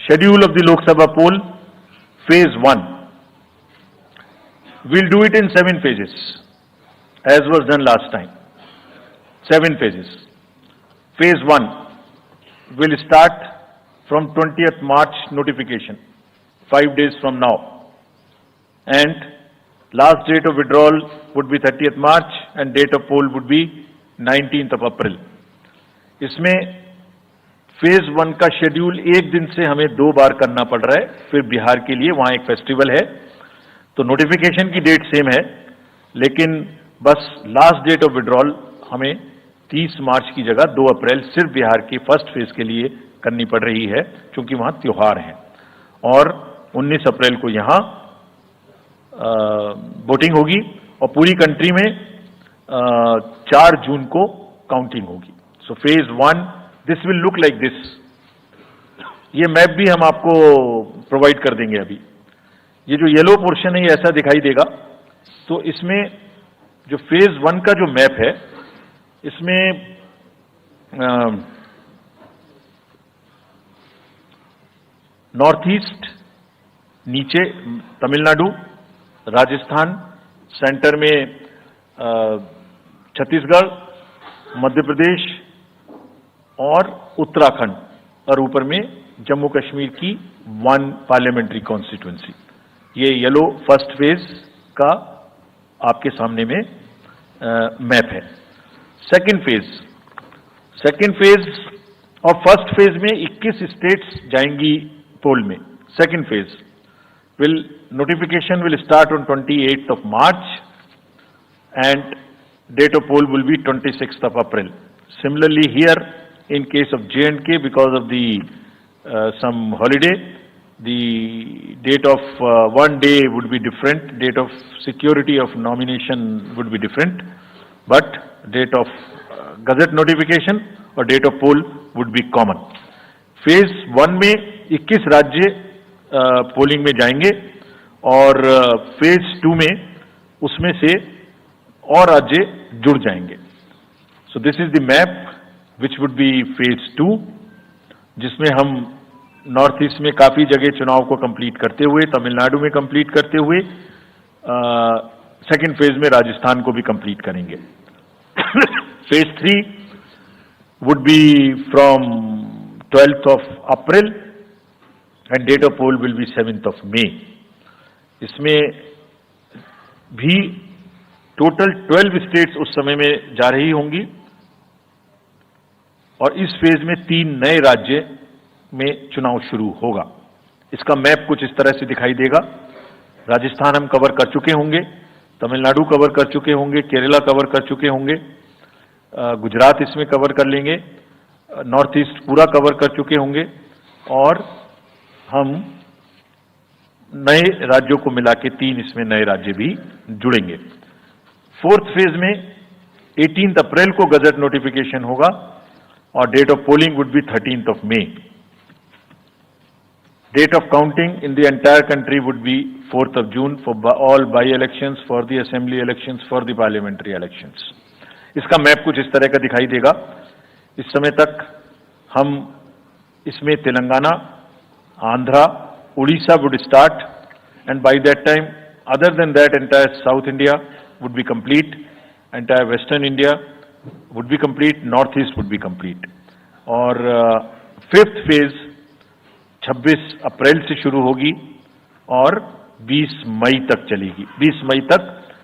Schedule of the Lok Sabha poll, phase 1. We'll do it in 7 phases, as was done last time. 7 phases. Phase 1 will start from 20th March notification, 5 days from now. And last date of withdrawal would be 30th March and date of poll would be 19th of April. इसमें phase 1 का schedule एक दिन से हमें 2 बार करना पड़ रहा है, फिर बिहार के लिए वहां एक फेस्टिवल है, तो नोटिफिकेशन की डेट सेम है, लेकिन बस लास्ट डेट ऑफ विड्रॉल हमें 30 मार्च की जगह 2 अप्रैल सिर्फ बिहार की फर्स्ट फेज के लिए करनी पड़ रही है, क्योंकि वहां त्योहार है। और 19 अप्रैल को यहां वोटिंग होगी और पूरी कंट्री में 4 जून को काउंटिंग होगी। So phase 1 this will look like this. ये मैप भी हम आपको प्रोवाइड कर देंगे। अभी ये जो येलो पोर्शन है ये ऐसा दिखाई देगा। तो इसमें जो फेज 1 का जो मैप है, इसमें नॉर्थ ईस्ट नीचे तमिलनाडु, राजस्थान, सेंटर में छत्तीसगढ़, मध्य प्रदेश और उत्तराखंड, और ऊपर में जम्मू कश्मीर की 1 पार्लियामेंट्री कॉन्स्टिट्यूंसी। ये येलो फर्स्ट फेज का आपके सामने में मैप है। सेकंड फेज और फर्स्ट फेज में 21 स्टेट्स जाएंगी पोल में। Second phase notification will start on 28th of March and date of poll will be 26th of April. Similarly here in case of J&K, because of the some holiday, the date of one day would be different, date of security of nomination would be different, but date of gazette notification or date of poll would be common. Phase 1 में 21 राज्य polling में जाएंगे और phase 2 में उसमें से और राज्य जुड़ जाएंगे। So this is the map which would be phase 2, जिसमें हम नॉर्थ ईस्ट में काफी जगह चुनाव को कंप्लीट करते हुए, तमिलनाडु में कंप्लीट करते हुए सेकेंड फेज में राजस्थान को भी कंप्लीट करेंगे। Phase 3 would be from 12th of April and date of poll will be 7th of May. इसमें भी टोटल 12 स्टेट्स उस समय में जा रही होंगी और इस फेज में 3 नए राज्य में चुनाव शुरू होगा। इसका मैप कुछ इस तरह से दिखाई देगा। राजस्थान हम कवर कर चुके होंगे, तमिलनाडु कवर कर चुके होंगे, केरला कवर कर चुके होंगे, गुजरात इसमें कवर कर लेंगे, नॉर्थ ईस्ट पूरा कवर कर चुके होंगे और हम नए राज्यों को मिला के 3 इसमें नए राज्य भी जुड़ेंगे। फोर्थ फेज में 18 अप्रैल को गजट नोटिफिकेशन होगा और date of polling would be 13th of May. Date of counting in the entire country would be 4th of June for all by-elections, for the assembly elections, for the parliamentary elections. इसका map कुछ इस तरह का दिखाई देगा। इस समय तक हम इसमें Telangana, Andhra, Orissa would start, and by that time, other than that, entire South India would be complete, entire Western India would be complete, Northeast would be complete. और फिफ्थ फेज 26 अप्रैल से शुरू होगी और 20 मई तक चलेगी। 20 मई तक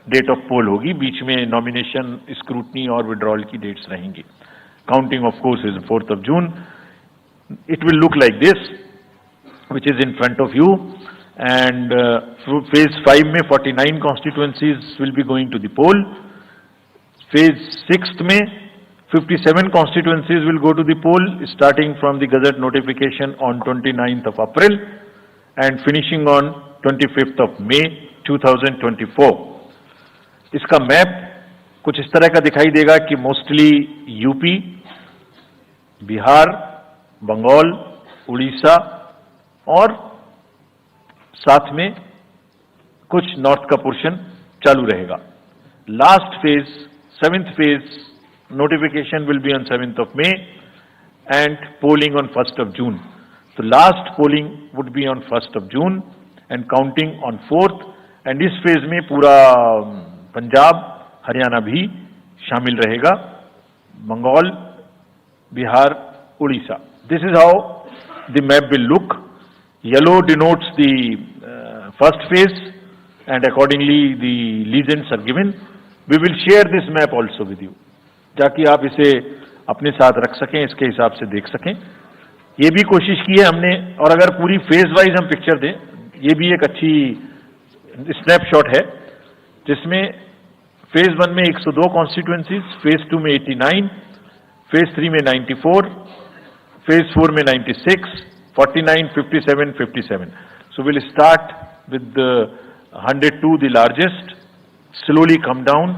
डेट ऑफ पोल होगी, बीच में नॉमिनेशन, स्क्रूटनी और विड्रॉल की डेट्स रहेंगी। Counting of course is 4th of June. It will look like this, which is in front of you, and phase 5 में 49 constituencies will be going to the poll. Phase 6 में 57 constituencies will go to the poll, starting from the gazette notification on 29th of April and finishing on 25th of May 2024. इसका map कुछ इस तरह का दिखाई देगा कि मोस्टली यूपी, बिहार, बंगाल, उड़ीसा और साथ में कुछ नॉर्थ का पोर्शन चालू रहेगा। Last phase, 7th phase, notification will be on 7th of May and polling on 1st of June. तो last polling would be on 1 June and counting on 4th, and इस phase में पूरा पंजाब, हरियाणा भी शामिल रहेगा, Bengal, Bihar, Orissa. This is how the map will look. Yellow denotes the first phase, and accordingly the legends are given. We will share this map also with you, ताकि आप इसे अपने साथ रख सकें, इसके हिसाब से देख सकें. ये भी कोशिश की है हमने, और अगर पूरी फेज वाइज हम पिक्चर दें, ये भी एक अच्छी स्नैपशॉट है, जिसमें फेज 1 में 102 कॉन्स्टिट्यूएंसीज, फेज 2 में 89, फेज 3 में 94, फेज 4 में 96, 49, 57, 57. So we'll start with the 102, the largest, slowly come down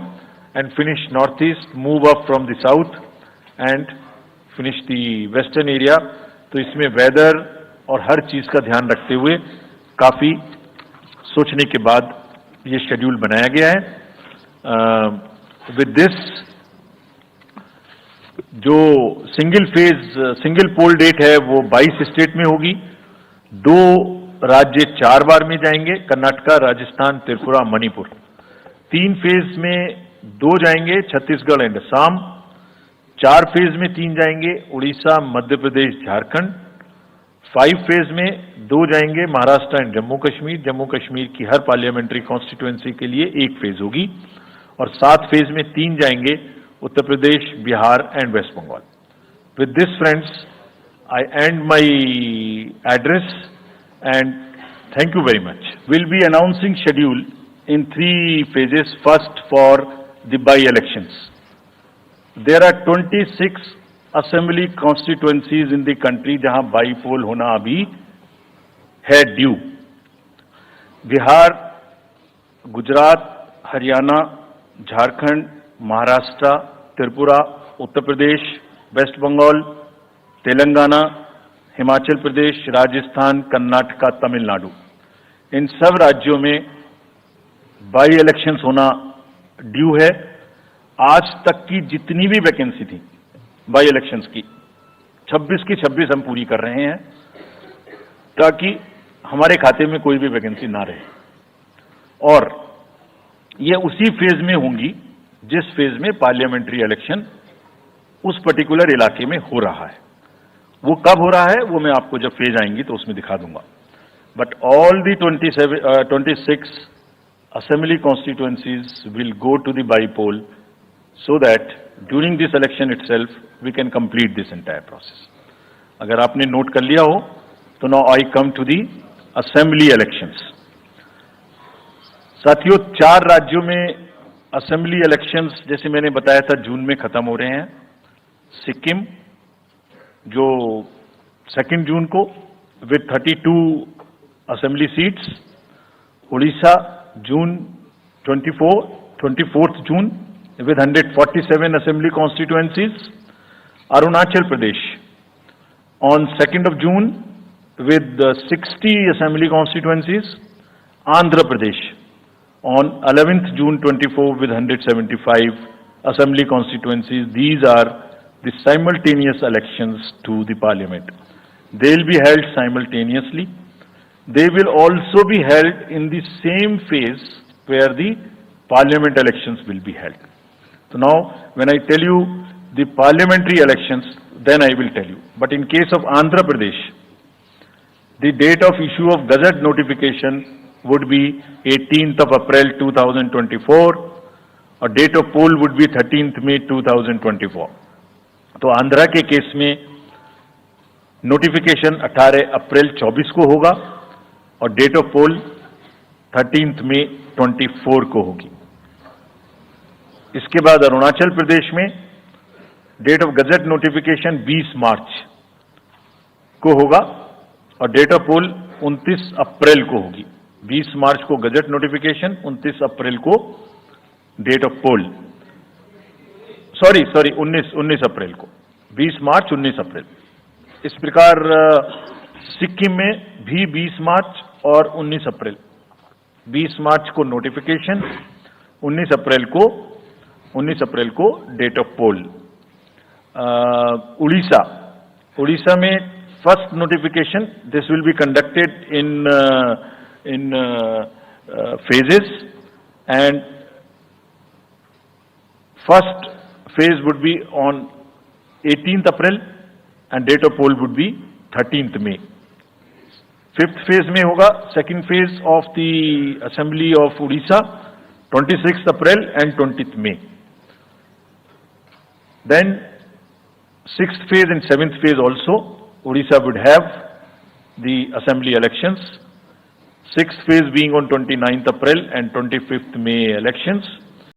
and finish northeast, move up from the south and finish the western area. तो इसमें वेदर और हर चीज का ध्यान रखते हुए काफी सोचने के बाद ये शेड्यूल बनाया गया है. विद दिस, जो सिंगल पोल डेट है वो 22 स्टेट में होगी. 2 राज्य 4 बार में जाएंगे, कर्नाटका, राजस्थान, त्रिपुरा, मणिपुर. 3 फेज में 2 जाएंगे, छत्तीसगढ़ एंड असम. 4 फेज में 3 जाएंगे, उड़ीसा, मध्य प्रदेश, झारखंड. 5 फेज में 2 जाएंगे, महाराष्ट्र एंड जम्मू कश्मीर. जम्मू कश्मीर की हर पार्लियामेंट्री कॉन्स्टिट्यूएंसी के लिए 1 फेज होगी. और 7 फेज में 3 जाएंगे, Uttar Pradesh, Bihar and West Bengal. With this friends, I and my address and thank you very much. Will be announcing schedule in 3 phases. First, for the by-elections. There are 26 assembly constituencies in the country जहां बाई-पोल होना अभी है due. Bihar, Gujarat, Haryana, Jharkhand, Maharashtra, Tripura, Uttar Pradesh, waste Bengal, Telangana, Himachal Pradesh, Rajasthan, Karnataka, Tamil Nadu. इन सब राज्यों में by elections होना due है. आज तक की जितनी भी वैकेंसी थी बाई इलेक्शंस की, 26 की 26 हम पूरी कर रहे हैं, ताकि हमारे खाते में कोई भी वैकेंसी ना रहे. और ये उसी फेज में होंगी जिस फेज में पार्लियामेंट्री इलेक्शन उस पर्टिकुलर इलाके में हो रहा है. वो कब हो रहा है वो मैं आपको जब फेज आएंगी तो उसमें दिखा दूंगा. But all the 26 assembly constituencies will go to the by-poll, so that during this election itself we can complete this entire process. अगर आपने नोट कर लिया हो तो now I come to the assembly elections. साथियों, 4 राज्यों में असेंबली इलेक्शंस जैसे मैंने बताया था जून में खत्म हो रहे हैं. सिक्किम जो 2 जून को with 32 assembly seats, Orissa June 24th June with 147 assembly constituencies. Arunachal Pradesh on 2nd of June with 60 assembly constituencies. Andhra Pradesh on 11th June 24 with 175 assembly constituencies. These are the simultaneous elections to the parliament. They will be held simultaneously. They will also be held in the same phase where the parliament elections will be held. So now, when I tell you the parliamentary elections, then I will tell you. But in case of Andhra Pradesh, the date of issue of Gazette notification would be 18th of April 2024, or date of poll would be 13th May 2024. तो आंध्रा के case में notification 18 अप्रैल 24 को होगा और date of pole 13th May 24 को होगी. इसके बाद अरुणाचल प्रदेश में डेट ऑफ गजट नोटिफिकेशन 20 मार्च को होगा और डेट ऑफ पोल 29 अप्रैल को होगी. 20 मार्च को गजट नोटिफिकेशन, 29 अप्रैल को डेट ऑफ पोल. सॉरी 19 अप्रैल को. 20 मार्च 19 अप्रैल. इस प्रकार सिक्किम में भी 20 मार्च और 19 अप्रैल. 20 मार्च को नोटिफिकेशन, 19 अप्रैल को डेट ऑफ पोल. उड़ीसा में first notification, this will be conducted in phases, and first phase would be on 18th April and date of poll would be 13th May. Fifth phase में होगा second phase of the Assembly of Odisha 26th April and 20th May. Then sixth phase and seventh phase also, Odisha would have the Assembly elections. Sixth phase being on 29th April and 25th May elections.